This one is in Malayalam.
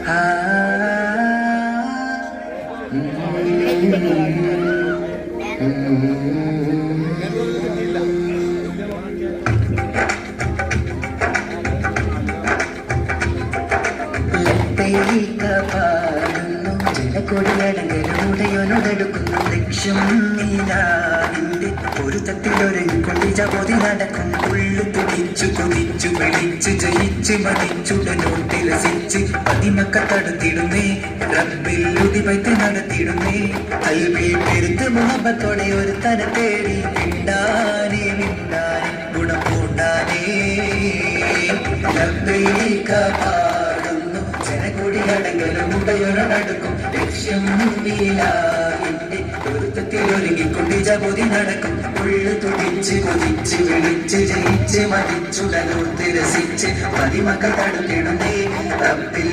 ആ പാടുന്നു ജനക്കൊടിയടങ്ങലുടയോനോടെടുക്കുന്നു ലക്ഷ്യം നീലാവിന്റെ ഒരു തട്ടിലൊരുങ്ങിക്കൊണ്ടിച്ച പൊതി നടക്കും ഉള്ളു തുടിച്ചു കൊതിച്ചു വിളിച്ചു ജയിച്ച് മതിച്ചുടനോട്ടി രസിച്ച് പതിമക്ക തടുത്തിടുന്നേ റബ്ബിൽ ഉടിവൈത്ത് നടത്തിടുന്നേ കൽവിൽ പെരുത്ത് മുഹബത്തോടെ ഒരു തന തേടി മിണ്ടാനേ മിണ്ടാനേ ഗുണം പൂണ്ടാനേ പാടുന്നു ജനകൊടിയടങ്ങലും ഉടയോനടുക്കും ലക്ഷ്യം നീലാവിന്റെ പൊരുത്തത്തിൽ ഒരുങ്ങിക്കൊണ്ടിച്ച പൊതി നടക്കും ഉള്ളു തുടിച്ച് കൊതിച്ച് വിളിച്ച് ജയിച്ച് മതിച്ചുടനോർത്ത് രസിച്ച് പതിമക്കൾ തടുത്തിടുന്നേ റബ്ബിൽ